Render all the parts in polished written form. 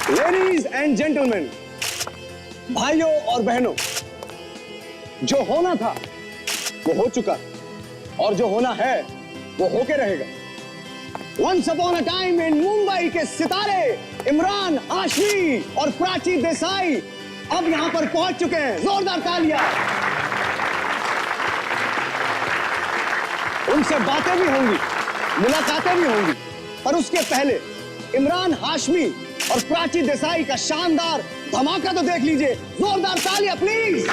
Ladies and gentleman, भाइयों और बहनों, जो होना था वो हो चुका और जो होना है वो होके रहेगा। Once upon a time in Mumbai के सितारे इमरान हाशमी और प्राची देसाई अब यहां पर पहुंच चुके हैं। जोरदार तालियां। उनसे बातें भी होंगी, मुलाकातें भी होंगी, पर उसके पहले इमरान हाशमी और प्राची देसाई का शानदार धमाका तो देख लीजिए। जोरदार तालियां प्लीज।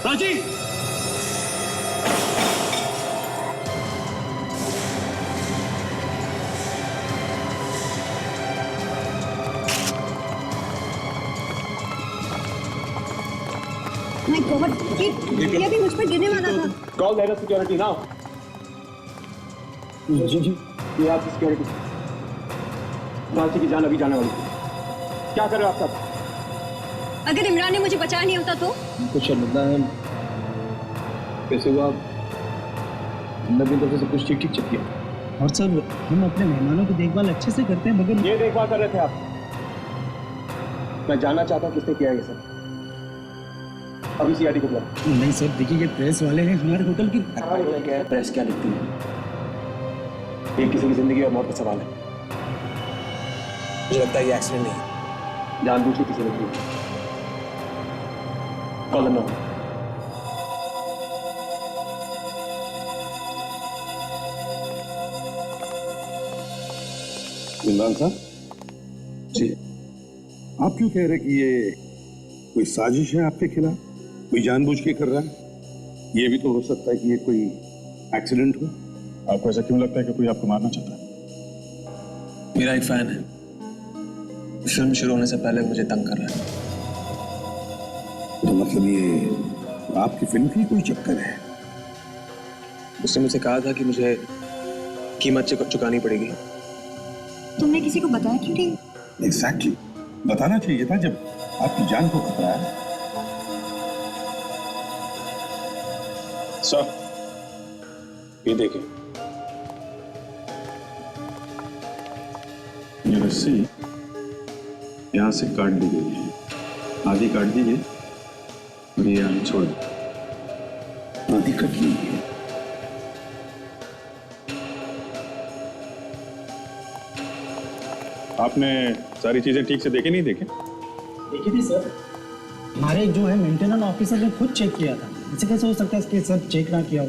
प्राची, My God, ये भी मुझ पर गिरने वाला था। कॉल देगा सिक्योरिटी नाउ। जी ये आपकी सिक्योरिटी। प्राची की जान अभी जाने वाली है। क्या कर रहे हो आप सब? अगर इमरान ने मुझे बचाया नहीं होता तो? कुछ शर्मिंदा है। कैसे हुआ? हमने भी तरफ से कुछ ठीक चेक किया। और सर, हम अपने मेहमानों की देखभाल अच्छे से करते हैं, मगर ये देखभाल कर रहे थे आप? मैं जानना चाहता हूँ किसने किया ये सब। अभी सीआईडी को बुलाओ। नहीं सर, देखिए ये प्रेस वाले हैं हमारे होटल की। प्रेस क्या लिखती है? ये किसी की जिंदगी और मौत का सवाल है। मुझे लगता है ये एक्सीडेंट नहीं है। जानबूझ के किसी ने की। Call no. इमरान साहब जी, आप क्यों कह रहे कि ये कोई साजिश है आपके खिलाफ? कोई जानबूझ के कर रहा है? ये भी तो हो सकता है कि ये कोई एक्सीडेंट हो। आपको ऐसा क्यों लगता है कि कोई आपको मारना चाहता है? मेरा एक फैन है, फिल्म शुरू होने से पहले मुझे तंग कर रहा है। तो मतलब ये आपकी फिल्म की कोई चक्कर है? उसने मुझसे कहा था कि मुझे कीमत चुकानी पड़ेगी। तुमने किसी को बताया क्यों नहीं? एग्जैक्टली, बताना चाहिए था जब आपकी जान को खतरा है। सर, ये देखिए, ये रस्सी यहाँ से काट दी गई है, आधी काट दी गई और ये यहाँ छोड़ दी। आधी कट ली है। आपने सारी चीजें ठीक से देखे नहीं देखे? देखी थी सर, हमारे जो है मेंटेनेंस ऑफिसर ने खुद चेक किया था। ऐसे कैसे हो सकता है कि सर चेक ना किया हो?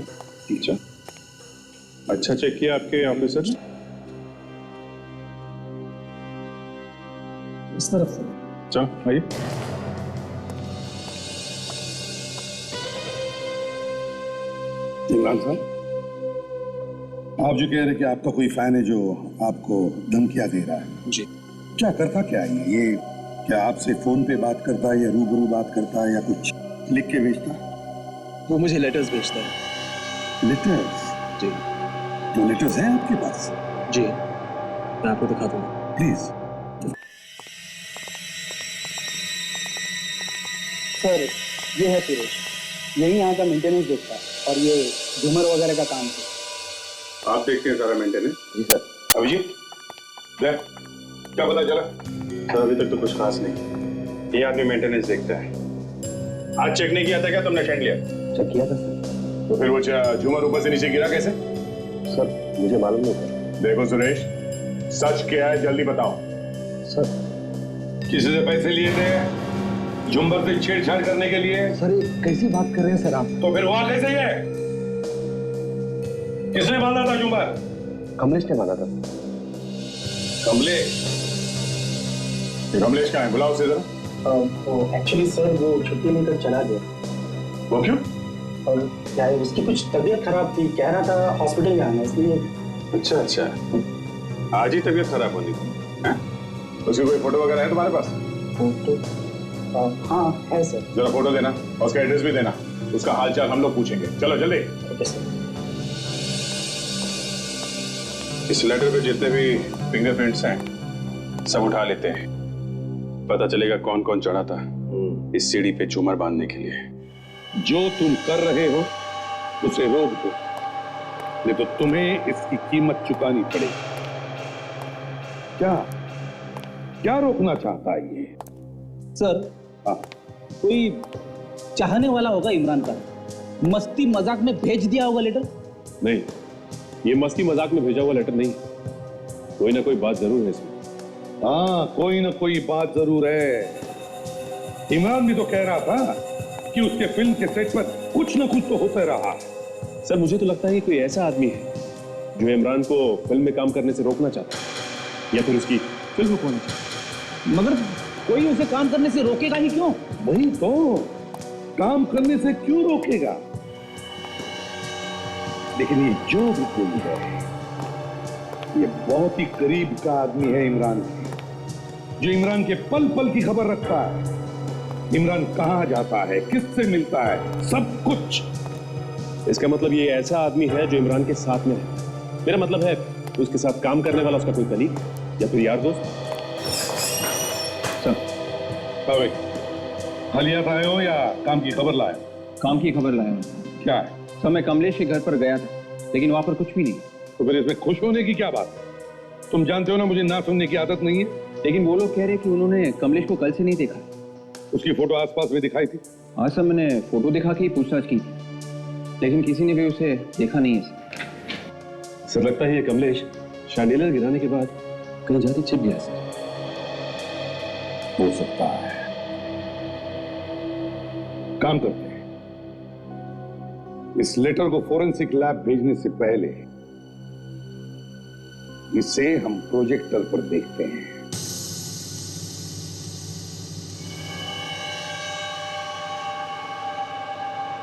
अच्छा चेक किया आपके ऑफिसर ने? इस तरफ से। चलो आइए। इमरान साहब, आप जो कह रहे हैं कि आपका कोई फैन है जो आपको धमकियां दे रहा है, जी, क्या करता क्या है ये? क्या आपसे फोन पे बात करता है या रूबरू बात करता है या कुछ लिख के भेजता है? वो मुझे लेटर्स भेजता है। लेटर्स? जी तो लेटर्स हैं आपके पास? जी, मैं आपको दिखा दूंगा। प्लीज। सर, ये है सुरेश, यही यहाँ का मेंटेनेंस देखता है और ये झूमर वगैरह का काम है। आप देखते हैं सारा मेंटेनेंस? जी सर। अभिजीत, देख, क्या पता चला? सर अभी तक तो कुछ खास नहीं। ये आदमी मेंटेनेंस देखता है। आज चेक नहीं किया था क्या तुमने? अटेंड लिया? चेक किया था सर। तो फिर वो झूमर ऊपर से नीचे गिरा कैसे? सर मुझे मालूम नहीं था। देखो सुरेश, सच क्या है जल्दी बताओ। सर किसी से पैसे लिए थे झुंबर से छेड़छाड़ करने के लिए? सर ये कैसी बात कर रहे हैं सर आप? तो फिर वहां कैसे है? किसने बांधा था झुंबर? कमलेश ने माना था। कमलेश? कमलेश कहाँ है? बुलाओ उसे जरा। एक्चुअली सर वो छुट्टी लेकर चला गया। वो क्यों? और क्या है, उसकी कुछ तबीयत खराब थी, कह रहा था हॉस्पिटल जाना, इसलिए। अच्छा अच्छा, आज ही तबीयत खराब होनी थी? उसकी कोई फोटो वगैरह है तुम्हारे पास? फोटो? हाँ है सर। जरा फोटो देना और उसका एड्रेस भी देना, उसका हालचाल हम लोग पूछेंगे। चलो जल्दी। Okay sir. इस लेटर पे जितने भी फिंगरप्रिंट्स हैं, सब उठा लेते हैं। पता चलेगा कौन कौन चढ़ा था इस सीढ़ी पे झूमर बांधने के लिए। जो तुम कर रहे हो उसे रोक दो, नहीं तो तुम्हें इसकी कीमत चुकानी पड़ेगी। क्या क्या रोकना चाहता है ये? सर, हाँ, कोई चाहने वाला होगा इमरान का, मस्ती मजाक में भेज दिया होगा लेटर। नहीं, ये मस्ती मजाक में भेजा हुआ लेटर नहीं, कोई ना कोई बात जरूर है इसमें। हाँ, कोई ना कोई बात जरूर है। इमरान भी तो कह रहा था कि उसके फिल्म के सेट पर कुछ ना कुछ तो होता रहा। सर मुझे तो लगता है कि कोई ऐसा आदमी है जो इमरान को फिल्म में काम करने से रोकना चाहता है, या फिर उसकी फिल्म रुकवाना चाहता है। मगर कोई उसे काम करने से रोकेगा ही क्यों? वही तो, काम करने से क्यों रोकेगा? लेकिन ये जो भी कोई है, ये बहुत ही करीब का आदमी है इमरान के, जो इमरान के पल पल की खबर रखता है। इमरान कहां जाता है, किससे मिलता है, सब कुछ। इसका मतलब ये ऐसा आदमी है जो इमरान के साथ में है। मेरा मतलब है उसके साथ काम करने वाला उसका कोई कलीग या फिर यार दोस्त। सर, भाई हालियात आए हो या काम की खबर लाए? काम की खबर लाया हूं। क्या है? सर मैं कमलेश के घर पर गया था, लेकिन वहां पर कुछ भी नहीं। तो फिर इसमें खुश होने की क्या बात है? तुम जानते हो ना मुझे ना सुनने की आदत नहीं है। लेकिन वो लोग कह रहे कि उन्होंने कमलेश को कल से नहीं देखा। उसकी फोटो आसपास में दिखाई थी? आज सर मैंने फोटो दिखा के पूछताछ की थी, लेकिन किसी ने भी उसे देखा नहीं है। सर लगता है ये कमलेश शैंडिलियर गिराने के बाद कहीं जाके छिप गया सर। हो सकता है। काम करते हैं, इस लेटर को फोरेंसिक लैब भेजने से पहले इसे हम प्रोजेक्टर पर देखते हैं।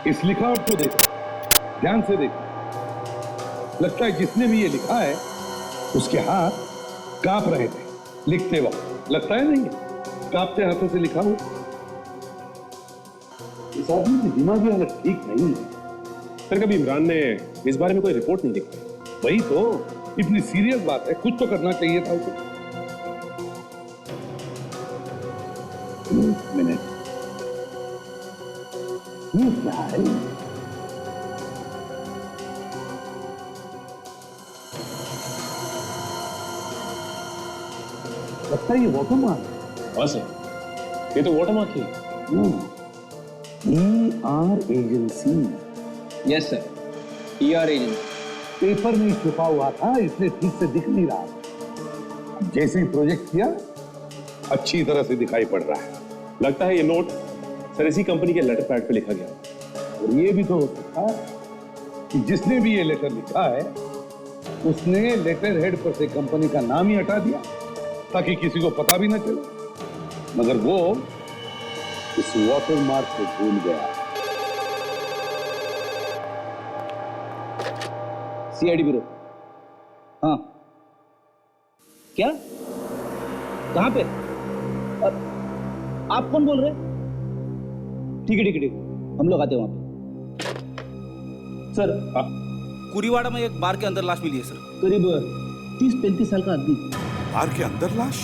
इस लिखावट को देखो, ध्यान से देखो। लगता है जिसने भी ये लिखा है उसके हाथ कांप रहे थे लिखते वक्त। लगता है नहीं, कांपते हाथों से लिखा हो। इस आदमी की दिमागी हालत ठीक नहीं है। सर कभी इमरान ने इस बारे में कोई रिपोर्ट नहीं लिखी? वही तो, इतनी सीरियस बात है, कुछ तो करना चाहिए था उसे। एक मिनट, ये क्या है? लगता है ये वाटरमार्क है। हाँ सर, ये तो वाटरमार्क ही है। ER agency. Yes sir, ER agency. Paper में छुपा हुआ था, इसलिए ठीक से दिख नहीं रहा। जैसे ही प्रोजेक्ट किया, अच्छी तरह से दिखाई पड़ रहा है। लगता है ये नोट सर इसी कंपनी के लेटर पैड पे लिखा गया। और ये भी तो हो सकता है कि जिसने भी ये लेटर लिखा है उसने लेटर हेड पर से कंपनी का नाम ही हटा दिया ताकि किसी को पता भी ना चले, मगर वो इस वाटरमार्क को भूल गया। CID bureau. हाँ, क्या? कहां पे? आप कौन बोल रहे हैं? ठीक है ठीक है ठीक है, हम लोग आते हैं वहां पे। सर, कुरीवाड़ा में एक बार के अंदर लाश मिली है सर। करीब 30-35 साल का आदमी। बार के अंदर लाश?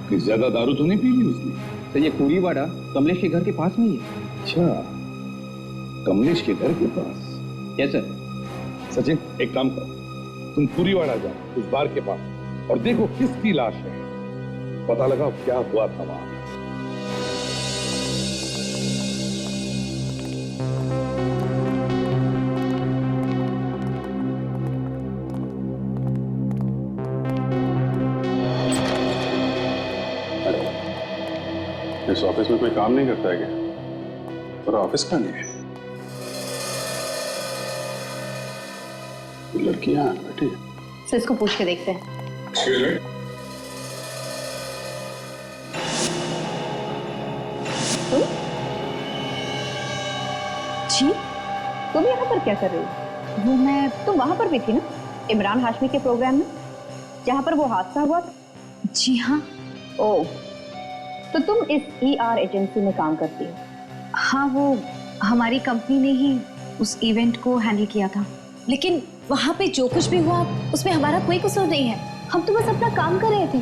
कि ज्यादा दारू तो नहीं पी ली उसने? सर ये कुरीवाड़ा कमलेश के घर के पास में ही है। अच्छा, कमलेश के घर के पास? Yes sir. सचिन, एक काम करो, तुम कुरीवाड़ा जाओ उस बार के पास और देखो किसकी लाश है, पता लगाओ क्या हुआ था वहां। इस ऑफिस में कोई काम नहीं करता है क्या? और ऑफिस का नहीं है। लड़कियां बैठी सर इसको पूछ के देखते हैं। जी, तुम यहाँ पर क्या कर रही हो? वो मैं, तुम वहां पर भी थी ना, इमरान हाशमी के प्रोग्राम में, जहाँ पर वो हादसा हुआ था? जी हाँ। ओह, तो तुम इस ER एजेंसी में काम करती हो? हाँ, वो हमारी कंपनी ने ही उस इवेंट को हैंडल किया था, लेकिन वहाँ पे जो कुछ भी हुआ उसमें हमारा कोई कसूर नहीं है। हम तो बस अपना काम कर रहे थे।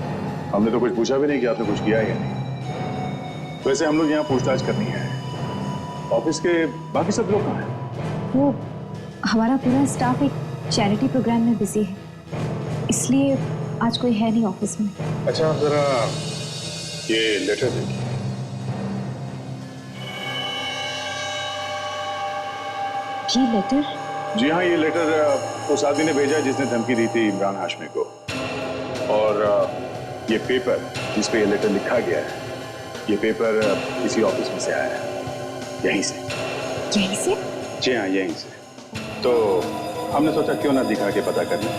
हमने तो कुछ पूछा भी नहीं कि आपने कुछ किया है या नहीं। वैसे हम लोग यहाँ पूछताछ करनी है। ऑफिस के बाकी सब लोग कहाँ हैं? वो हमारा पूरा स्टाफ एक चैरिटी प्रोग्राम में बिजी है, इसलिए आज कोई है नहीं ऑफिस में। अच्छा, आप जरा ये लेटर देखिए। ये लेटर? जी हाँ, ये लेटर उस आदमी ने भेजा जिसने धमकी दी थी इमरान हाशमी को। और ये पेपर जिस पे ये लेटर लिखा गया है, ये पेपर किसी ऑफिस में से आया है, यहीं से। यहीं से? जी हाँ, यहीं से। तो हमने सोचा क्यों ना दिखा के पता कर लें।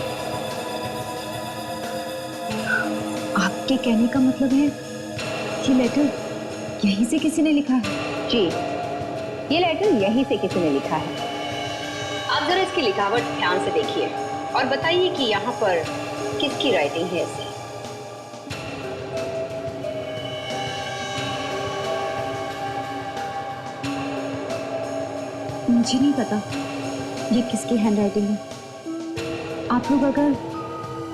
आपके कहने का मतलब है ये लेटर यहीं से किसी ने लिखा है? जी, ये लेटर यहीं से किसी ने लिखा है। आप जरा इसकी लिखावट ध्यान से देखिए और बताइए कि यहाँ पर किसकी राइटिंग है ऐसी। मुझे नहीं पता ये किसकी हैंडराइटिंग है। आप लोग अगर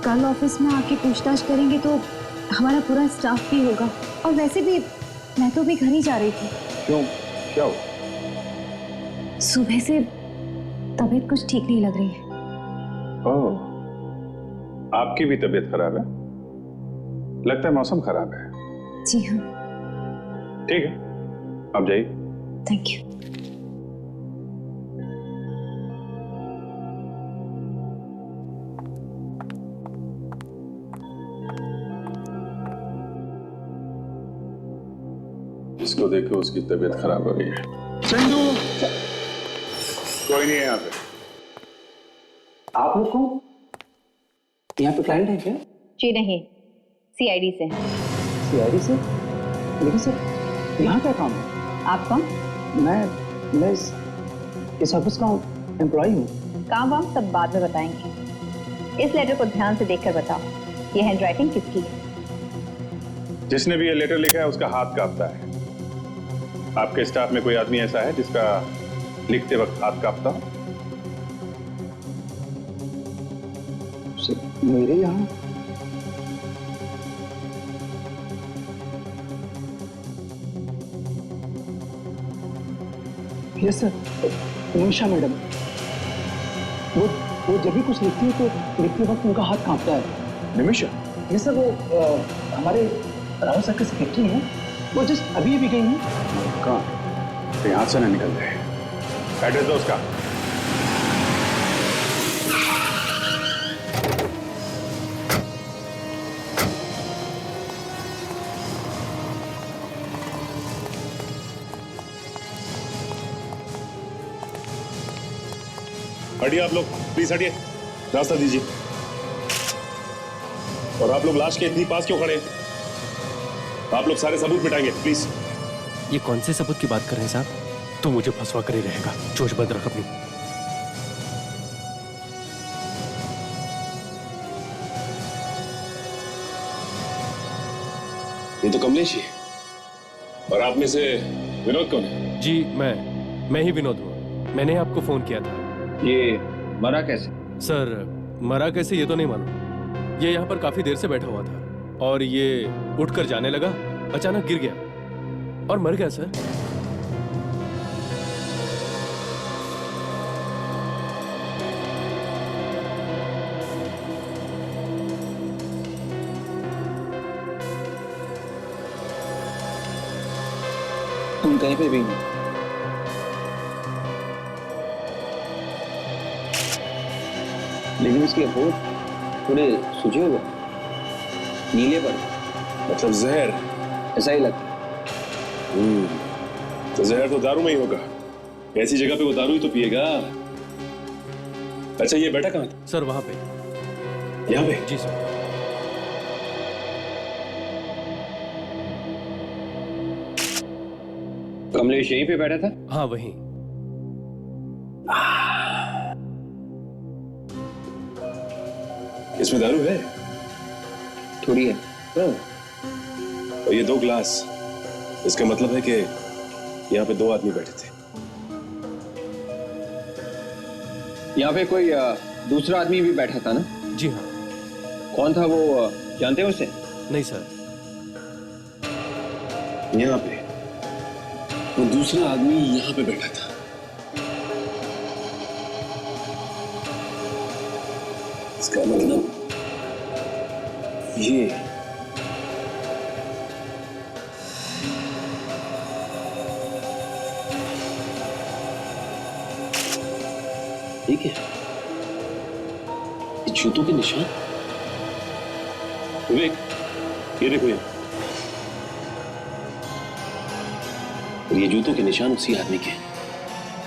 कल ऑफिस में आके पूछताछ करेंगे तो हमारा पूरा स्टाफ भी होगा। और वैसे भी मैं तो भी घर ही जा रही थी। क्यों, क्या हुआ? सुबह से तबीयत कुछ ठीक नहीं लग रही है। ओह, आपकी भी तबीयत खराब है? लगता है मौसम खराब है। जी हाँ। ठीक है, आप जाइए। Thank you. इसको देखो, उसकी तबीयत खराब हो रही है। चंदू, कोई नहीं है यहाँ पे। आप लोग कौन? यहाँ पे क्लाइंट है क्या? जी नहीं, सीआईडी से हैं। सीआईडी से? लेकिन सर यहाँ क्या काम है? आप कौन? मैं इस ऑफिस का एम्प्लॉय हूँ। काम वाम सब बाद में बताएंगे। इस लेटर को ध्यान से देखकर बताओ, ये हैंडराइटिंग किसकी है? जिसने भी ये लेटर लिखा है उसका हाथ कांपता है। आपके स्टाफ में कोई आदमी ऐसा है जिसका लिखते वक्त हाथ कांपता हो? मेरे यहाँ यस सर, निमिषा मैडम। वो जब भी कुछ लिखती है तो लिखते वक्त उनका हाथ कांपता है। निमिषा? यस सर, वो हमारे राव सर के सेक्रेटरी हैं। वो जस्ट अभी गई हैं। कहाँ? तो यहाँ से ना निकल गए। एड्रेस दो उसका। हटिए आप लोग, प्लीज हटिए, रास्ता दीजिए। और आप लोग लाश के इतनी पास क्यों खड़े? आप लोग सारे सबूत मिटाएंगे, प्लीज। ये कौन से सबूत की बात कर रहे हैं साहब? तू मुझे फंसवा कर ही रहेगा। चोच बंद रख अपनी। ये तो कमलेश ही है। और आप में से विनोद कौन है? जी मैं ही विनोद हूँ। मैंने आपको फोन किया था। ये मरा कैसे? सर मरा कैसे ये तो नहीं मालूम। ये यहाँ पर काफी देर से बैठा हुआ था और ये उठकर जाने लगा, अचानक गिर गया और मर गया सर। तुम कहीं पे भी नहीं। लेकिन उसके होठ थोड़े सूजे हुए, नीले पर। मतलब जहर? ऐसा ही लगता। तो जहर तो दारू में ही होगा। ऐसी जगह पे वो दारू ही तो पिएगा। अच्छा, ये बैठा कहाँ था? सर वहां पे। यहाँ पे? जी सर। कमलेश यहीं पे बैठा था? हाँ वहीं। इसमें दारू है? थोड़ी है। और ये 2 ग्लास, इसका मतलब है कि यहाँ पे 2 आदमी बैठे थे। यहाँ पे कोई दूसरा आदमी भी बैठा था ना? जी हाँ। कौन था वो, जानते हो उसे? नहीं सर। यहाँ पे वो दूसरा आदमी यहाँ पे बैठा था। इसका मतलब ये ठीक है, ये जूतों के निशान। विवेक, ये देखो ये। और ये जूतों के निशान उसी आदमी के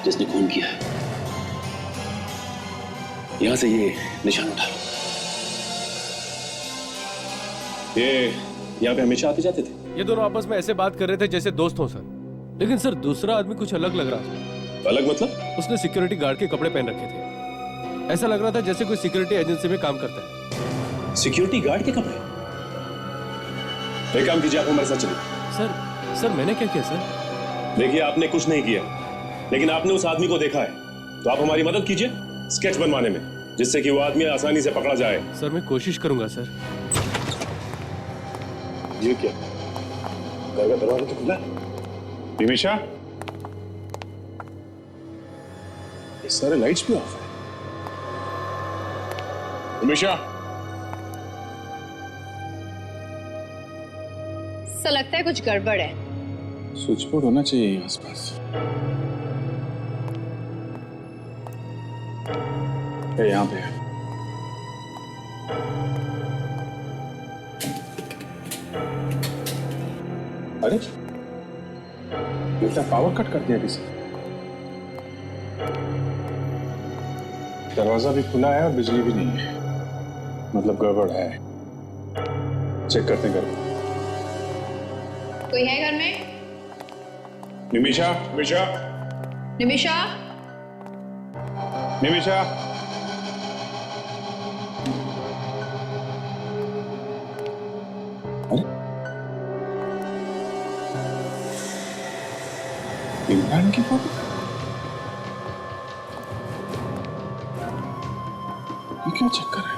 जिसने खून किया है। यहां से ये निशान उठा लो। ये यहाँ पे हमेशा आते जाते थे? ये दोनों आपस में ऐसे बात कर रहे थे जैसे दोस्त हों सर। लेकिन सर दूसरा आदमी कुछ अलग लग रहा था। अलग मतलब? उसने सिक्योरिटी गार्ड के कपड़े पहन रखे थे। ऐसा लग रहा था जैसे कोई सिक्योरिटी एजेंसी में काम करता है। सिक्योरिटी गार्ड के कपड़े? एक काम कीजिए, आप हमारे साथ चलिए। सर मैंने क्या किया सर? देखिए, आपने कुछ नहीं किया, लेकिन आपने उस आदमी को देखा है, तो आप हमारी मदद कीजिए स्केच बनवाने में, जिससे कि वो आदमी आसानी से पकड़ा जाए। सर मैं कोशिश करूंगा सर। ये क्या? घर का दरवाजा तो खुला है। निमिषा, ये सारे लाइट्स भी ऑफ है। निमिषा, ऐसा लगता है कुछ गड़बड़ है। स्विच बोर्ड होना चाहिए आसपास। यहाँ पे है। अरे बेटा, पावर कट कर दिया किसी। दरवाजा भी खुला है और बिजली भी नहीं है, मतलब गड़बड़ है। चेक करते हैं घर को। कोई है घर में? निमिषा, निमिषा, निमिषा, निमिषा। इमरान की फोटो? ये क्या चक्कर है?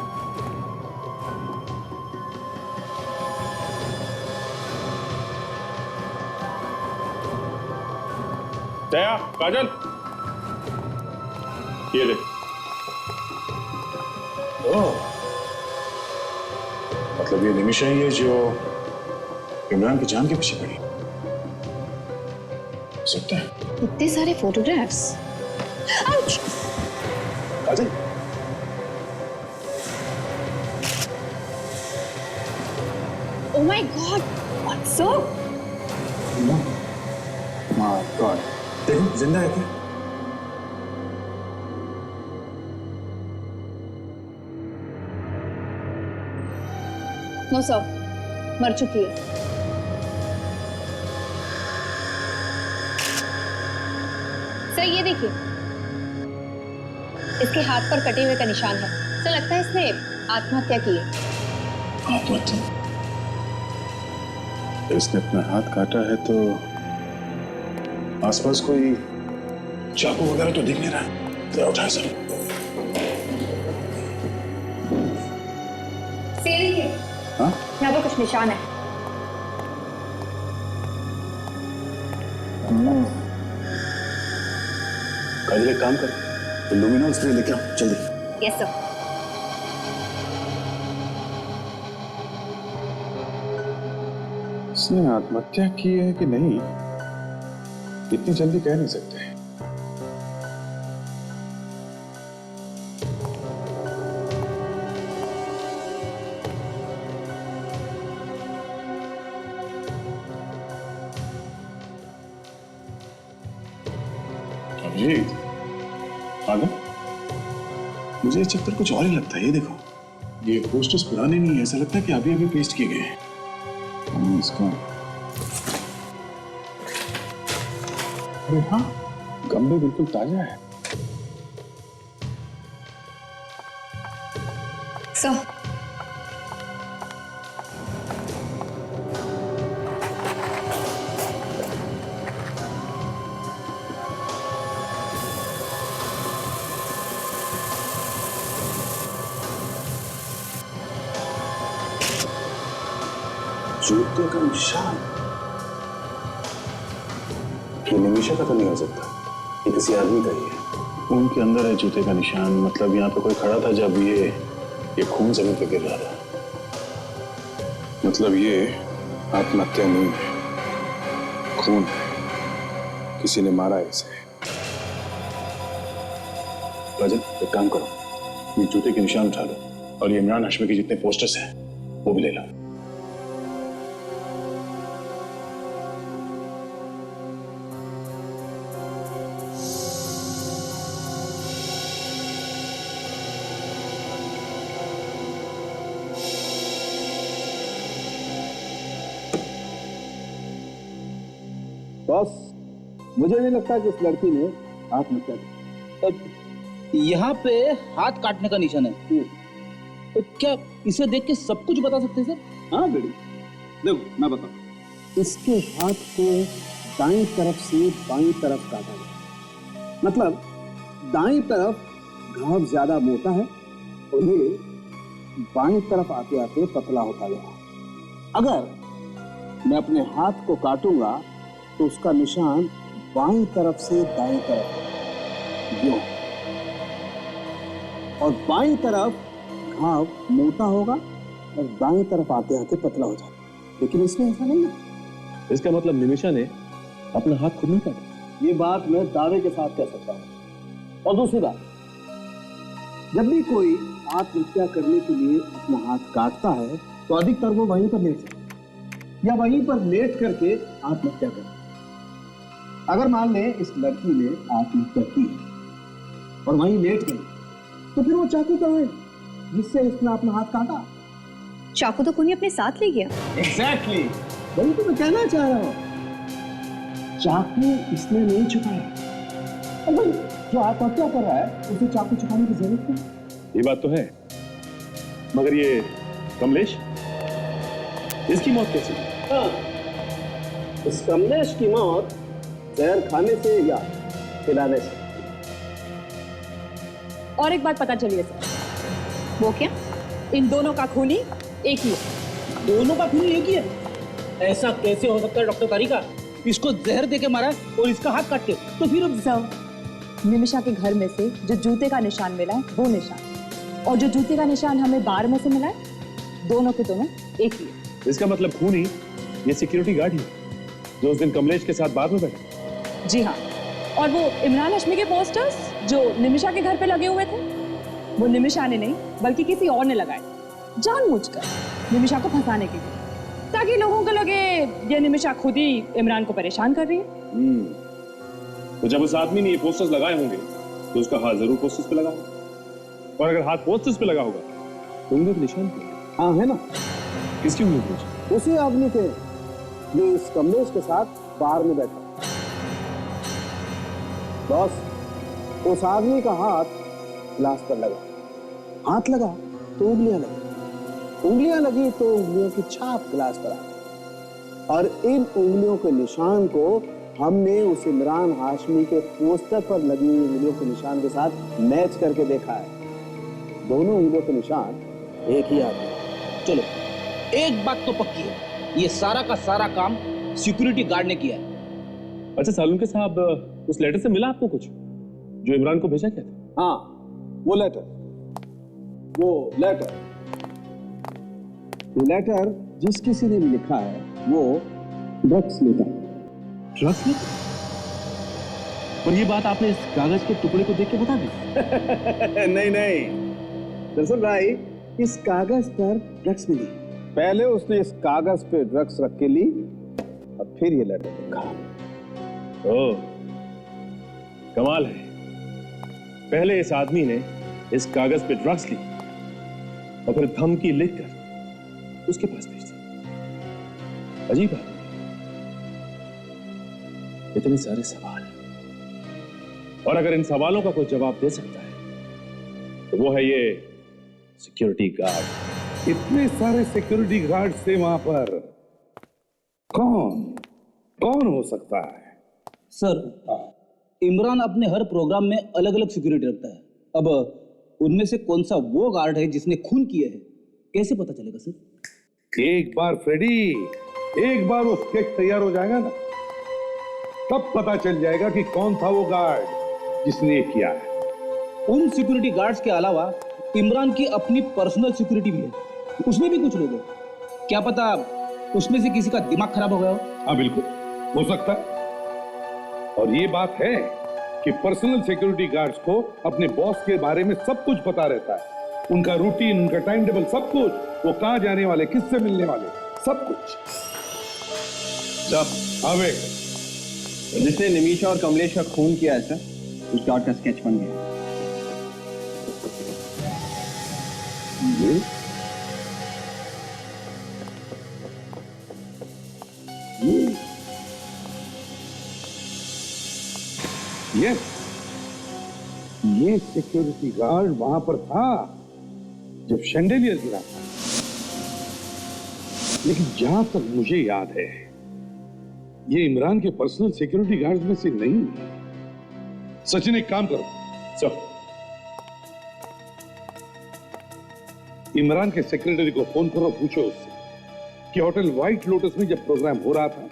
दया, काजल, ये देख। ओह, मतलब ये निमिषा ही है जो इमरान की जान के पीछे पड़ी। सकता है। इतने सारे photographs. Kajal, oh my God, what's up? My God, देखो जिंदा है क्या? नो सर, मर चुकी है। सर ये देखिए, इसके हाथ पर कटे हुए का निशान है। सर लगता है इसने आत्महत्या की है। आत्महत्या? इसने अपना हाथ काटा है तो आसपास कोई चाकू वगैरह तो दिख नहीं रहा। तो उठाए सर। हाँ? यहाँ पर कुछ निशान है। काजल एक काम कर, लुमिनॉल स्प्रे लेके आओ जल्दी। Yes sir. इसने आत्महत्या की है कि नहीं, इतनी जल्दी कह नहीं सकते। अभिजीत, आगे मुझे ये चक्कर कुछ और ही लगता है। ये देखो, ये पोस्टर्स पुराने नहीं है, ऐसा लगता है कि अभी अभी पेस्ट किए गए हैं। इसका अरे हाँ, गमले बिल्कुल ताजा है। सर जूते का निशान। ये निमिषा का तो नहीं हो सकता, ये किसी आदमी का ही है। खून के अंदर है जूते का निशान, मतलब यहाँ पे कोई खड़ा था जब ये खून जमीन पे गिर रहा था। मतलब ये आत्महत्या नहीं है, खून है, किसी ने मारा है इसे। राजन, एक काम करो, ये जूते के निशान उठा लो और ये इमरान हाशमी के जितने पोस्टर्स हैं वो भी ले लो। बॉस, मुझे नहीं लगता कि इस लड़की ने आत्महत्या की। यहाँ पे हाथ काटने का निशान है, तो क्या इसे देख के सब कुछ बता सकते हैं सर? हाँ बेटी, देखो मैं बताऊं। इसके हाथ को दाईं तरफ से बाईं तरफ काटा गया, मतलब दाईं तरफ घाव ज्यादा मोटा है और ये बाईं तरफ आते आते पतला होता गया। अगर मैं अपने हाथ को काटूंगा तो उसका निशान बाईं तरफ से दाईं तरफ यूं, और बाईं तरफ घाव मोटा होगा और दाईं तरफ आते आते पतला हो जाएगा। लेकिन इसमें ऐसा नहीं है। इसका मतलब निमिषा ने अपना हाथ खुद नहीं काटा। ये बात मैं दावे के साथ कह सकता हूँ। और दूसरी बात, जब भी कोई आत्महत्या करने के लिए अपना हाथ काटता है तो अधिकतर वो वहीं पर लेट जाता है या वहीं पर लेट करके आत्महत्या करता है। अगर मान लें इस लड़की ने आत्महत्या की और वहीं लेट गई, तो फिर वो चाकू कहाँ है जिससे इसने अपना हाथ काटा? चाकू तो कोई अपने साथ ले गया। एग्जैक्टली, वही तो मैं कहना चाह रहा हूँ। चाकू इसने नहीं छुपाया। और भाई जो आत्महत्या कर रहा है उसे चाकू छुपाने की जरूरत नहीं। ये बात तो है, मगर ये कमलेश, इसकी मौत कैसे हुई? हाँ, इस कमलेश की मौत जहर खाने से या खिलाने से। और एक बात पता चली है सर। वो क्या? इन दोनों का खूनी एक ही है। दोनों का खून एक ही है? ऐसा कैसे हो सकता है डॉक्टर तारिका? इसको जहर देके मारा और इसका हाथ काट के, तो फिर सर, निमिषा के घर में से जो जूते का निशान मिला है वो निशान, और जो जूते का निशान हमें बार में से मिला है, दोनों के दोनों एक ही है। इसका मतलब खूनी ये सिक्योरिटी गार्ड ही जो उस दिन कमलेश के साथ बार में बैठा। जी हाँ, और वो इमरान हाशमी के पोस्टर्स जो निमिषा के घर पे लगे हुए थे, वो निमिषा ने नहीं बल्कि किसी और ने लगाए, जानबूझकर निमिषा को फंसाने के लिए, ताकि लोगों को लगे ये निमिषा खुद ही इमरान को परेशान कर रही है। तो जब उस आदमी ने ये पोस्टर्स लगाए होंगे तो उसका हाथ जरूर पोस्टर्स पे लगा होगा, और अगर हाथ पोस्टर्स पे लगा होगा तो उंगलियों के निशान पे। हाँ है ना। किसकी उंगली पे? उसी आदमी के जो इस कमलेश के साथ बाहर में बैठा। बॉस, उस आदमी का हाथ गिलास पर लगा, हाथ लगा तो उंगलियां लगी, उंगलियां लगी तो उंगलियों की छाप गिलास पर आ गई, और इन उंगलियों के निशान को हमने उस इमरान हाशमी के पोस्टर पर लगी हुई उंगलियों के निशान के साथ मैच करके देखा है। दोनों उंगलियों के निशान एक ही आदमी। चलो, एक बात तो पक्की है, ये सारा का सारा काम सिक्योरिटी गार्ड ने किया है। अच्छा सालुंके साहब, उस लेटर से मिला आपको कुछ जो इमरान को भेजा क्या था? हाँ, वो लेटर जिस किसी ने भी लिखा है वो ड्रग्स लेता है। ड्रग्स लेता? और ये बात आपने इस कागज के टुकड़े को देख के बता दी? नहीं, दरअसल भाई, इस कागज पर ड्रग्स मिली। पहले उसने इस कागज पे ड्रग्स रख के ली और फिर ये लेटर लिखा। ओह, कमाल है। पहले इस आदमी ने इस कागज पे ड्रग्स ली और फिर धमकी लिखकर उसके पास भेज दी। अजीब बात, इतने सारे सवाल, और अगर इन सवालों का कोई जवाब दे सकता है तो वो है ये सिक्योरिटी गार्ड। इतने सारे सिक्योरिटी गार्ड से वहां पर कौन हो सकता है? सर, इमरान अपने हर प्रोग्राम में अलग अलग सिक्योरिटी रखता है। अब उनमें से कौन सा वो गार्ड है जिसने खून किया है, कैसे पता चलेगा सर? एक बार फ्रेडी, एक बार वो स्केच तैयार हो जाएगा ना, तब पता चल जाएगा कि कौन था वो गार्ड जिसने ये किया है। उन सिक्योरिटी गार्ड्स के अलावा इमरान की अपनी पर्सनल सिक्योरिटी भी है, उसमें भी कुछ लोग हैं। क्या पता उसमें से किसी का दिमाग खराब हो गया हो। हाँ बिल्कुल हो सकता है। और ये बात है कि पर्सनल सिक्योरिटी गार्ड्स को अपने बॉस के बारे में सब कुछ पता रहता है, उनका रूटीन, उनका टाइम टेबल, सब कुछ, वो कहां जाने वाले, किससे मिलने वाले, सब कुछ। अबे जिसने निमिषा और कमलेश का खून किया है सर, उस गार्ड का स्केच बन गया। ये सिक्योरिटी गार्ड वहां पर था जब शैंडेलियर गिरा था। लेकिन जहां तक मुझे याद है, ये इमरान के पर्सनल सिक्योरिटी गार्ड में से नहीं है। सचिन एक काम करो सर, इमरान के सेक्रेटरी को फोन करो, पूछो उससे कि होटल व्हाइट लोटस में जब प्रोग्राम हो रहा था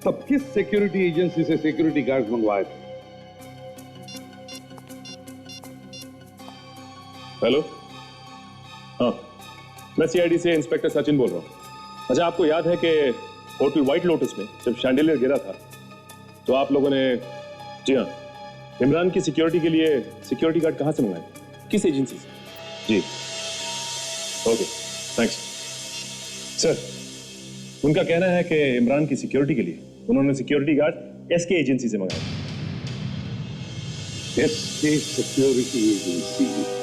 तब किस सिक्योरिटी एजेंसी से सिक्योरिटी गार्ड मंगवाए थे। हेलो, हाँ, मैं सीआईडी से इंस्पेक्टर सचिन बोल रहा हूँ। अच्छा, आपको याद है कि होटल व्हाइट लोटस में जब शैंडेलियर गिरा था तो आप लोगों ने, जी हाँ, इमरान की सिक्योरिटी के लिए सिक्योरिटी गार्ड कहाँ से मंगाए, किस एजेंसी से? जी, ओके, थैंक्स सर। उनका कहना है कि इमरान की सिक्योरिटी के लिए उन्होंने सिक्योरिटी गार्ड एसके एजेंसी से मंगाए। SK security agency?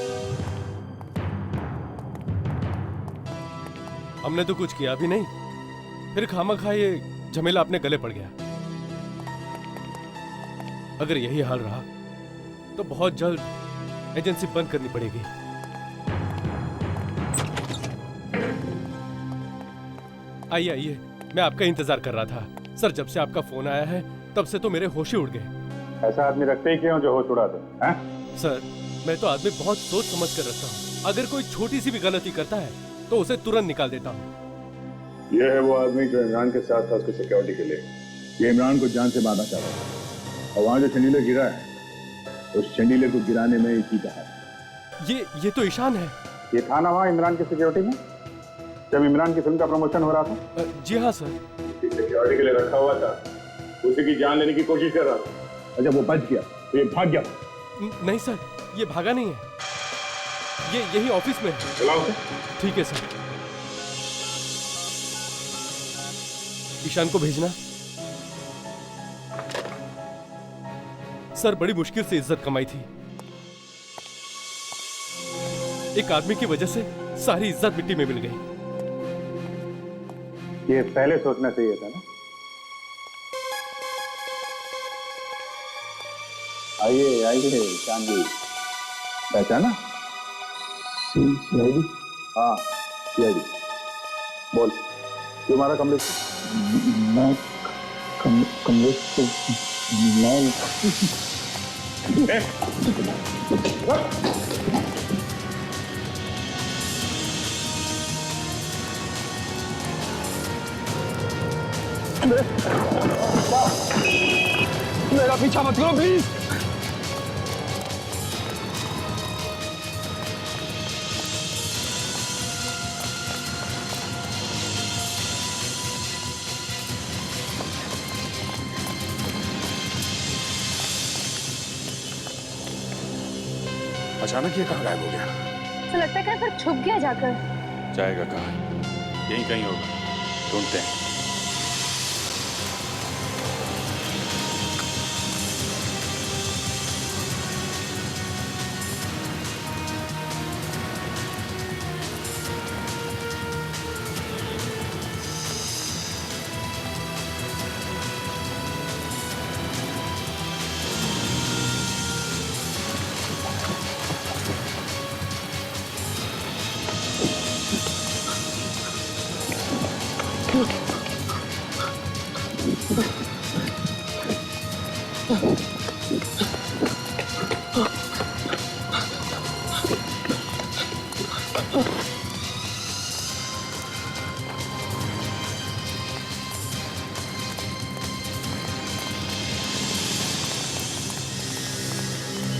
हमने तो कुछ किया भी नहीं, फिर खामखा ये झमेला अपने गले पड़ गया। अगर यही हाल रहा तो बहुत जल्द एजेंसी बंद करनी पड़ेगी। आइए आइए, मैं आपका इंतजार कर रहा था। सर, जब से आपका फोन आया है तब से तो मेरे होश ही उड़ गए। ऐसा आदमी रखते ही क्यों जो होश उड़ा दे? सर, मैं तो आदमी बहुत सोच समझ कर रखता हूँ। अगर कोई छोटी सी भी गलती करता है तो उसे तुरंत निकाल देता हूँ। यह है वो आदमी जो इमरान के साथ था उसकी सिक्योरिटी के लिए। ये इमरान को जान से मारना चाह रहा था, और वहां जो शैंडिलियर गिरा है उस शैंडिलियर को गिराने में इसी का है। ये तो ईशान है। ये था ना वहां इमरान की सिक्योरिटी में जब इमरान की फिल्म का प्रमोशन हो रहा था? जी हाँ सर। सिक्योरिटी के लिए रखा हुआ था, उसी की जान लेने की कोशिश कर रहा था। अच्छा, वो बच गया, ये भाग गया? नहीं सर, ये भागा नहीं है, ये यही ऑफिस में है। बुलाओ उसे। ठीक है सर। ईशान को भेजना। सर, बड़ी मुश्किल से इज्जत कमाई थी, एक आदमी की वजह से सारी इज्जत मिट्टी में मिल गई। ये पहले सोचना चाहिए था ना। आइए आइए चांदी, पहचाना? सीआईडी? हाँ सीआईडी। बोल, क्यों मारा कमलेश? मैं कमलेश को मेरा पीछा मत करो प्लीज। अचानक ये कहाँ गायब हो गया? तो लगता है कहीं पर छुप गया जाकर। जाएगा कहाँ? यहीं कहीं होगा, ढूंढते हैं।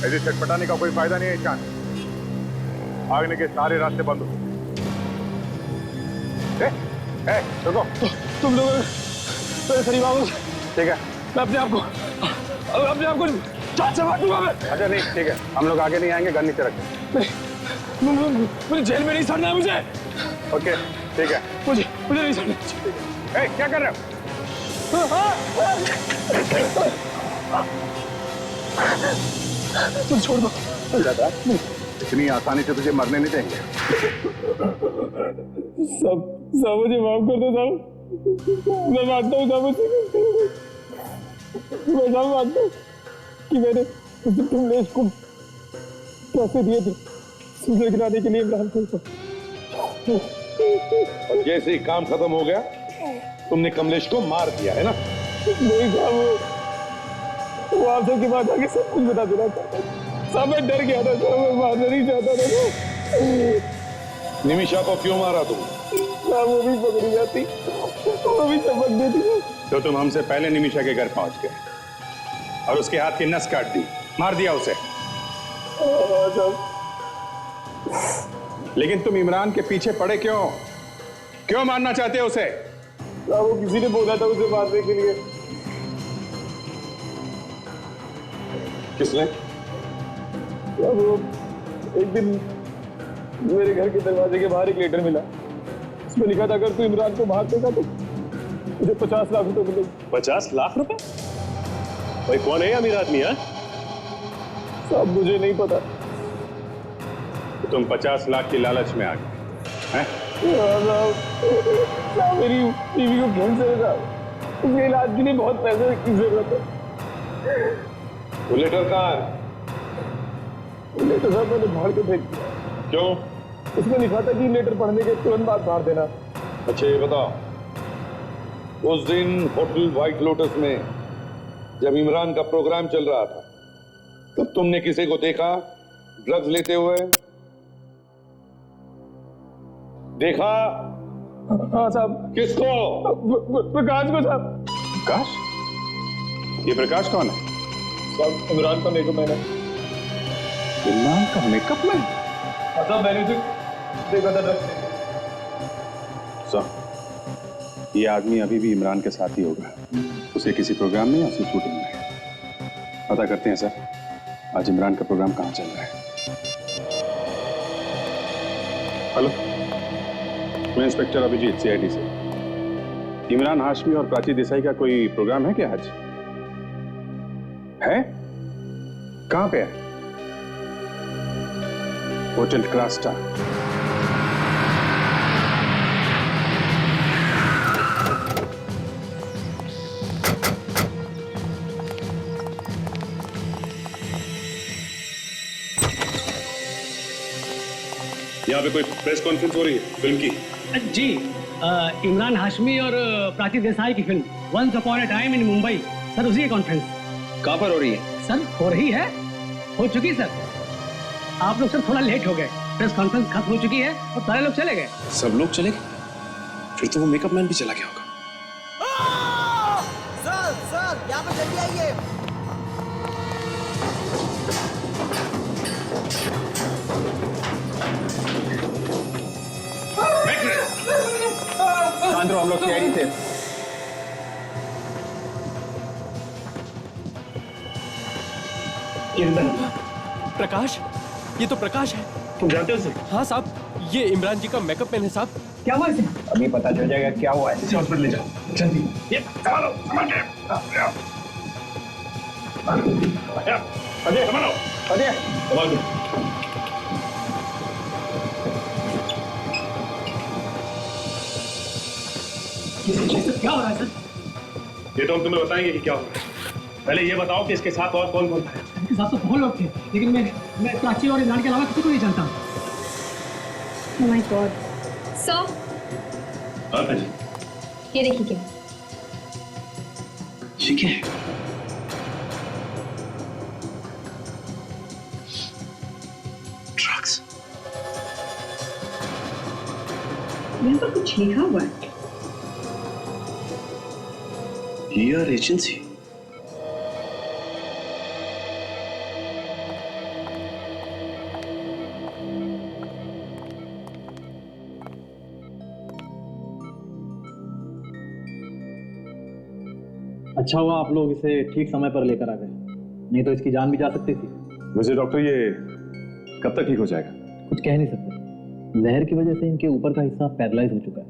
ऐसे छटपटाने का कोई फायदा नहीं है ईशान। भागने के सारे रास्ते बंद हो। रुको। तुम लोग करीब आओ। ठीक है, मैं अपने आप को जान से मारूंगा मैं। अच्छा नहीं, ठीक है, हम लोग आगे नहीं आएंगे, गन नीचे रखें। मुझे जेल में नहीं सड़ना है मुझे। ओके ठीक है, मुझे नहीं सड़ना। क्या कर रहे हो? तुम छोड़ दो। इतनी आसानी से तुझे मरने नहीं देंगे। सब मुझे माफ कर दो साहब। मैं मानता हूँ साहब, मैं साहब मानता हूँ कि मैंने उस कमलेश को पैसे दिए थे सूरज गिराने के लिए इमरान को। और जैसे ही काम खत्म हो गया तुमने कमलेश को मार दिया है ना? नहीं साहब, वो आप सबके पास आके सब कुछ बता देना चाहता था साहब। मैं डर गया था साहब, मैं मारना नहीं चाहता था। निमिषा को क्यों मारा तुम? साहब वो भी पकड़ी जाती, वो भी चमक देती। तो तुम हमसे पहले निमिषा के घर पहुंच गए और उसके हाथ की नस काट दी, मार दिया उसे। लेकिन तुम इमरान के पीछे पड़े क्यों मारना चाहते हो उसे? वो किसी ने बोला था उसे मारने के लिए। किसने? वो एक दिन मेरे घर के दरवाजे के बाहर एक लेटर मिला, उसमें लिखा था अगर तू इमरान को मार देगा तो मुझे 50 लाख रुपए मिलेंगे। 50 लाख रुपए? भाई कौन है अमीर आदमी? है साहब मुझे नहीं पता। तुम 50 लाख की लालच में आ गए हैं? मेरी बीवी को कैंसर है साहब, उसके इलाज के लिए बहुत पैसे की जरूरत है। वो लेटर कहाँ है? लेटर साहब मैंने भाड़ के फेंक दिया। क्यों? उसमें लिखा था कि लेटर पढ़ने के तुरंत बाद मार देना। अच्छा ये बताओ, उस दिन होटल व्हाइट लोटस में जब इमरान का प्रोग्राम चल रहा था तब तुमने किसी को देखा ड्रग्स लेते हुए? देखा? हाँ साहब। किसको? प्रकाश को साहब। प्रकाश? ये प्रकाश कौन है? साहब इमरान का मेकअप मैन है। इमरान का मेकअप मैन? साहब मैंने उसे देखा था ड्रग्स। ये आदमी अभी भी इमरान के साथ ही होगा। उसे किसी प्रोग्राम में या उसे शूटिंग में। पता करते हैं सर, आज इमरान का प्रोग्राम कहाँ चल रहा है। हेलो, मैं इंस्पेक्टर अभिजीत, CID से। इमरान हाशमी और प्राची देसाई का कोई प्रोग्राम है क्या आज? है? कहाँ पे है? होटल क्रास्टा। यहाँ पे कोई प्रेस कॉन्फ्रेंस हो रही है फिल्म की? जी, इमरान हाशमी और प्राची देसाई की film once upon a time in Mumbai, sir उसी की कॉन्फ्रेंस। कहाँ पर हो रही है? सर हो रही है, हो चुकी सर। आप लोग सर थोड़ा लेट हो गए, प्रेस कॉन्फ्रेंस खत्म हो चुकी है और सारे लोग चले गए। सब लोग चले गए? फिर तो वो मेकअप मैन भी चला गया होगा। सर यहाँ पर जल्दी आइए। शांत रहो, हम लोग CID से। प्रकाश, ये तो प्रकाश है। तुम जानते हो इसे? हाँ साहब, ये इमरान जी का मेकअप मैन है साहब। क्या हुआ इसे? अभी पता चल जाएगा क्या हुआ है। इसे हॉस्पिटल ले जाओ जल्दी। ये संभालो, संभाल के। अजय संभालो, अजय संभाल के। क्या हो रहा है सर? ये तो हम तुम्हें बताएंगे कि क्या हो रहा है। पहले ये बताओ कि इसके साथ और कौन कौन था? इसके साथ तो बहुत लोग थे, लेकिन मैं प्राची और इमरान के अलावा किसी को नहीं जानता। Oh my God. सर, हाँ जी, ये देखिए क्या ठीक है। ड्रग्स। यहाँ पर कुछ लिखा हुआ है। ER agency. अच्छा हुआ आप लोग इसे ठीक समय पर लेकर आ गए, नहीं तो इसकी जान भी जा सकती थी। वैसे डॉक्टर ये कब तक ठीक हो जाएगा? कुछ कह नहीं सकते, जहर की वजह से इनके ऊपर का हिस्सा पैरालाइज हो चुका है।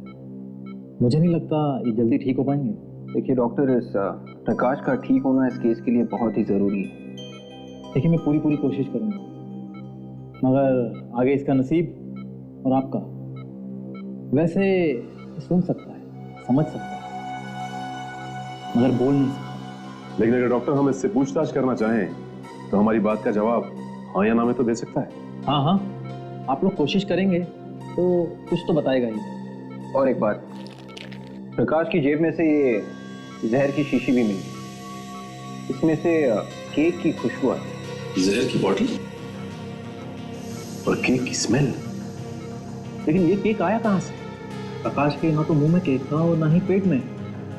मुझे नहीं लगता ये जल्दी ठीक हो पाएंगे। देखिए डॉक्टर, इस प्रकाश का ठीक होना इस केस के लिए बहुत ही जरूरी है। देखिए मैं पूरी कोशिश करूंगा, मगर आगे इसका नसीब और आपका। वैसे सुन सकता है, समझ सकता है, मगर बोल नहीं सकता। लेकिन अगर डॉक्टर हम इससे पूछताछ करना चाहें तो हमारी बात का जवाब हाँ या ना में तो दे सकता है। हाँ, आप लोग कोशिश करेंगे तो कुछ तो बताएगा ही। और एक बात, प्रकाश की जेब में से ये जहर की शीशी भी मिली, इसमें से केक की खुशबू आती। जहर की बॉटल और केक की स्मेल। लेकिन ये केक आया कहाँ से? प्रकाश के ना तो मुंह में केक था और ना ही पेट में,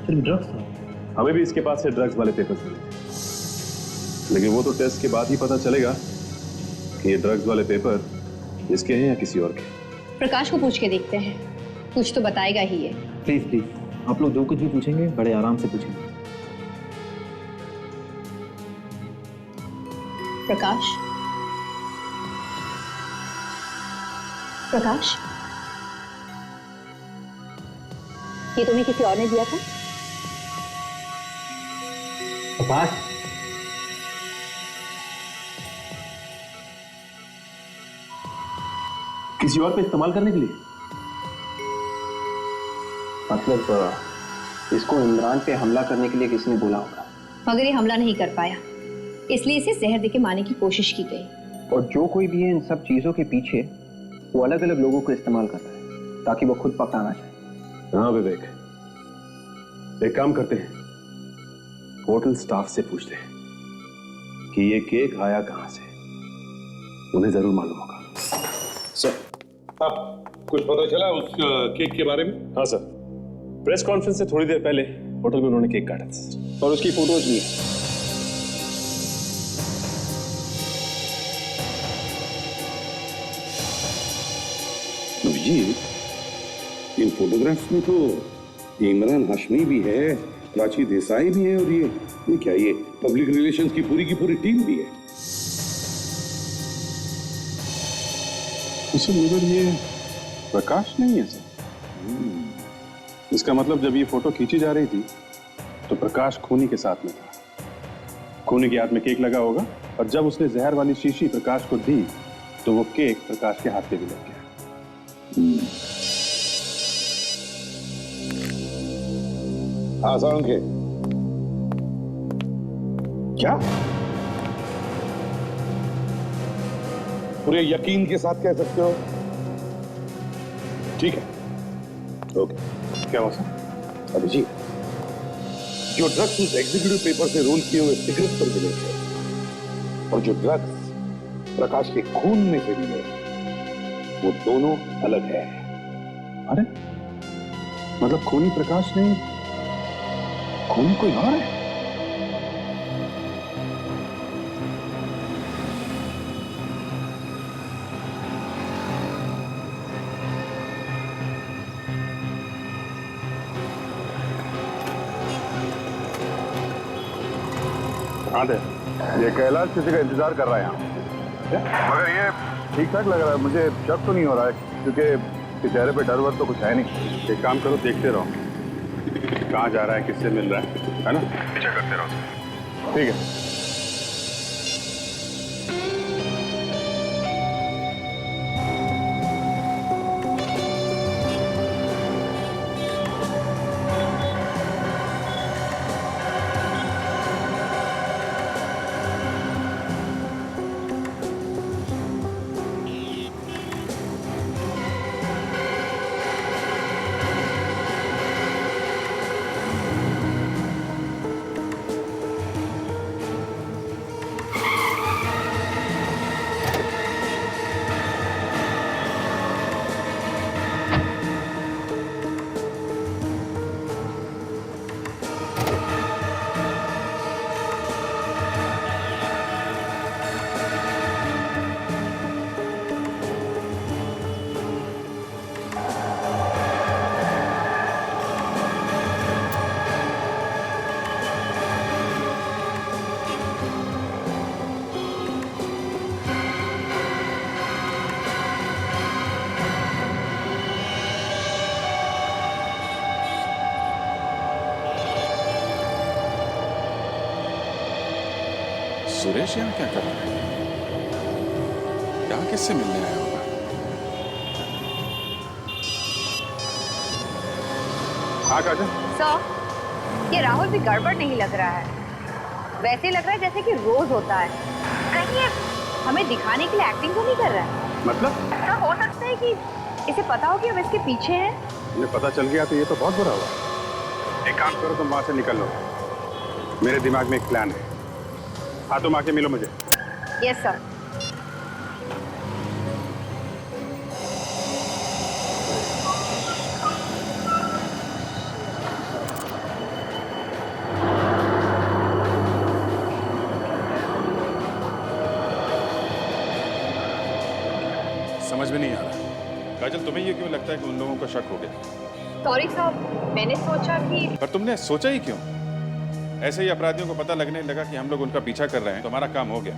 सिर्फ ड्रग्स था। हमें भी इसके पास से ड्रग्स वाले पेपर्स मिले थे, लेकिन वो तो टेस्ट के बाद ही पता चलेगा कि ये ड्रग्स वाले पेपर इसके हैं या किसी और के। प्रकाश को पूछ के देखते हैं, कुछ तो बताएगा ही ये। प्लीज आप लोग जो कुछ भी पूछेंगे बड़े आराम से पूछेंगे। प्रकाश, प्रकाश, ये तुम्हें किसी और ने दिया था? प्रकाश, किसी और पे इस्तेमाल करने के लिए? मतलब इसको इमरान पे हमला करने के लिए किसी ने बोला होगा, मगर ये हमला नहीं कर पाया, इसलिए इसे जहर देके मारने की कोशिश की गई। और जो कोई भी है इन सब चीजों के पीछे वो अलग अलग लोगों को इस्तेमाल कर रहा है ताकि वो खुद पकड़ाना चाहे। हाँ विवेक, एक काम करते हैं, होटल स्टाफ से पूछते हैं कि ये केक आया कहां से, उन्हें जरूर मालूम होगा। सर, आप कुछ पता चला उस केक के बारे में? हाँ सर, प्रेस कॉन्फ्रेंस से थोड़ी देर पहले होटल में उन्होंने केक काटा था और उसकी फोटोज भी है। जी, इन फोटोग्राफ्स में तो इमरान हाशमी भी है, प्राची देसाई भी है, और ये क्या, ये पब्लिक रिलेशंस की पूरी टीम भी है। उसे मगर ये प्रकाश नहीं है सर। इसका मतलब जब ये फोटो खींची जा रही थी तो प्रकाश खूनी के साथ में था। खूनी के हाथ में केक लगा होगा, और जब उसने जहर वाली शीशी प्रकाश को दी तो वो केक प्रकाश के हाथ पे भी लग गया। हाँ सांग है क्या? पूरे यकीन के साथ कह सकते हो? ठीक है, ओके। क्या हुआ सर? अभी जी, जो ड्रग्स उस एग्जीक्यूटिव पेपर से रोल किए हुए सिगरेट पर मिले थे और जो ड्रग्स प्रकाश के खून में से मिले, वो दोनों अलग है। अरे मतलब खूनी प्रकाश नहीं, खूनी कोई और है? हाँ दे, ये कैलाश किसी का इंतजार कर रहा है यहाँ, मगर ये ठीक ठाक लग रहा है, मुझे शक तो नहीं हो रहा है, क्योंकि चेहरे पे डर वर तो कुछ है नहीं। एक काम करो, देखते रहो कहाँ जा रहा है, किससे मिल रहा है ना, पीछा करते रहो। ठीक है। सुरेश यहाँ क्या कर रहा है? यहाँ किससे मिलने आया होगा? हाँ काजल। सर, ये राहुल भी गड़बड़ नहीं लग रहा है। वैसे लग रहा है जैसे कि रोज होता है। कहीं ये हमें दिखाने के लिए एक्टिंग तो नहीं कर रहा है? मतलब? ऐसा हो सकता है कि इसे पता हो कि हम इसके पीछे हैं। मुझे पता चल गया तो ये तो बहुत बुरा हुआ। एक काम करो, तुम वहां से निकल लो। मेरे दिमाग में एक प्लान है। हाँ, तुम आके मिलो मुझे। Yes sir. समझ में नहीं आ रहा। काजल, तुम्हें ये क्यों लगता है कि उन लोगों को शक हो गया? सॉरी साहब, मैंने सोचा कि... पर तुमने सोचा ही क्यों? ऐसे ही अपराधियों को पता लगने लगा कि हम लोग उनका पीछा कर रहे हैं तो हमारा काम हो गया।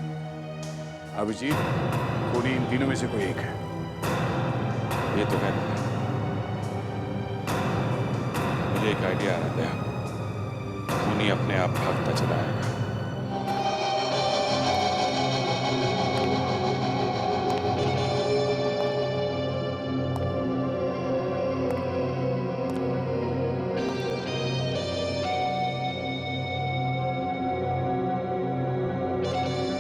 अभिजीत, खूनी इन तीनों में से कोई एक है। ये तो है। मुझे एक आइडिया आ रहा है। खूनी अपने आप भागता चला आएगा।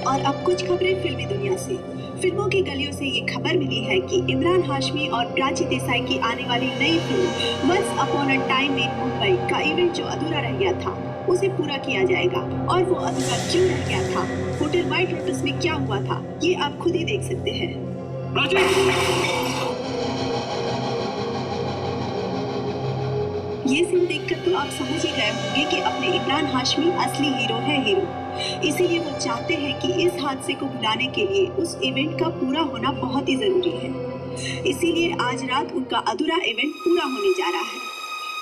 और अब कुछ खबरें फिल्मी दुनिया से। फिल्मों की गलियों से ये खबर मिली है कि इमरान हाशमी और प्राची देसाई की आने वाली नई film once upon a time in Mumbai का इवेंट जो अधूरा रह गया था उसे पूरा किया जाएगा। और वो अधूरा क्यों रह गया था, होटल व्हाइट लोटस में क्या हुआ था, ये आप खुद ही देख सकते हैं। ये सीन देखकर तो आप समझ ही गए होंगे कि अपने इमरान हाशमी असली हीरो है हीरो। इसीलिए वो चाहते हैं कि इस हादसे को भुलाने के लिए उस इवेंट का पूरा होना बहुत ही जरूरी है। इसीलिए आज रात उनका अधूरा इवेंट पूरा होने जा रहा है।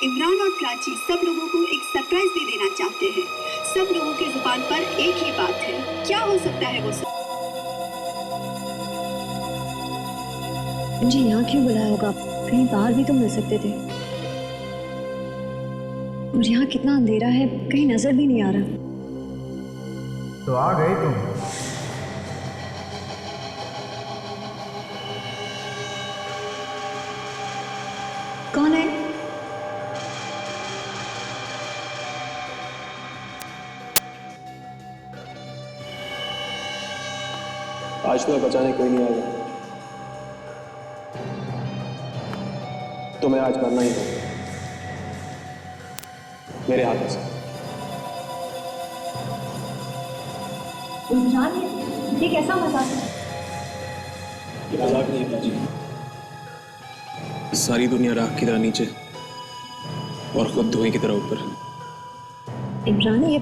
इमरान और प्राची सब लोगों को एक सरप्राइज भी देना चाहते हैं। सब लोगों के जुबान पर एक ही बात है, क्या हो सकता है वो सब? मुझे यहाँ क्यों बुलाया होगा? कहीं बाहर भी तो मिल सकते थे। और यहाँ कितना अंधेरा है, कहीं नजर भी नहीं आ रहा। तो आ गई तुम। कौन है? आज तुम्हें बचाने कोई नहीं आएगा। तुम्हें आज मरना ही है मेरे हाथों से। इमरान, ये कैसा मजाक है? ये मजाक नहीं है जी। सारी दुनिया राख की तरह नीचे और खुद धुएं की तरह ऊपर। इमरान, ये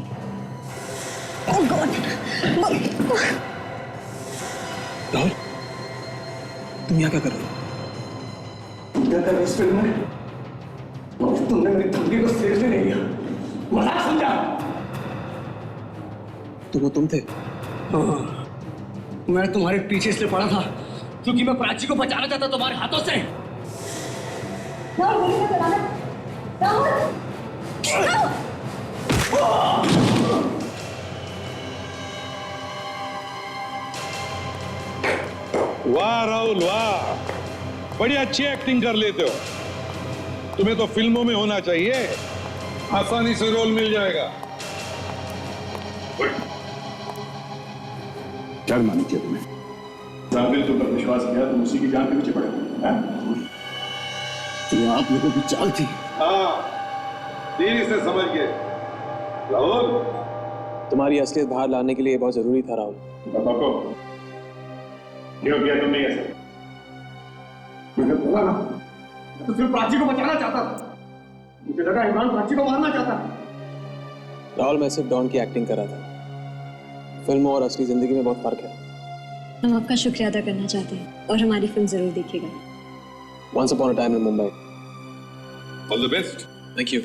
राहुल, तुम यहाँ क्या कर रहे हो? इस फिल्म में तुमने मेरी धमकी को सीरियसली नहीं लिया, मजाक समझा। तो वो तुम थे? हाँ, मैं तुम्हारे पीछे इसलिए पड़ा था क्योंकि मैं प्राची को बचाना चाहता तुम्हारे हाथों से। वाह राहुल वाह, बड़ी अच्छी एक्टिंग कर लेते हो। तुम्हें तो फिल्मों में होना चाहिए, आसानी से रोल मिल जाएगा। क्या मानी चाहिए तुम्हें? राहुल, तुम पर विश्वास किया, तुम उसी की जान के पीछे पड़े। तो आप लोगों की चाल थी। हाँ, देरी से समझ गए। राहुल, तुम्हारी असलियत बाहर लाने के लिए बहुत जरूरी था राहुल। क्यों किया तुमने ऐसा? मुझे बोला ना, तो सिर्फ प्राची को बचाना चाहता था। मुझे लगा इमरान प्राची को मारना चाहता है। राहुल, मैं सिर्फ डॉन की एक्टिंग कर रहा था। फिल्म और असली जिंदगी में बहुत फर्क है। हम आपका शुक्रिया अदा करना चाहते हैं और हमारी फिल्म जरूर देखिएगा। Once upon a time in Mumbai. All the best. Thank you.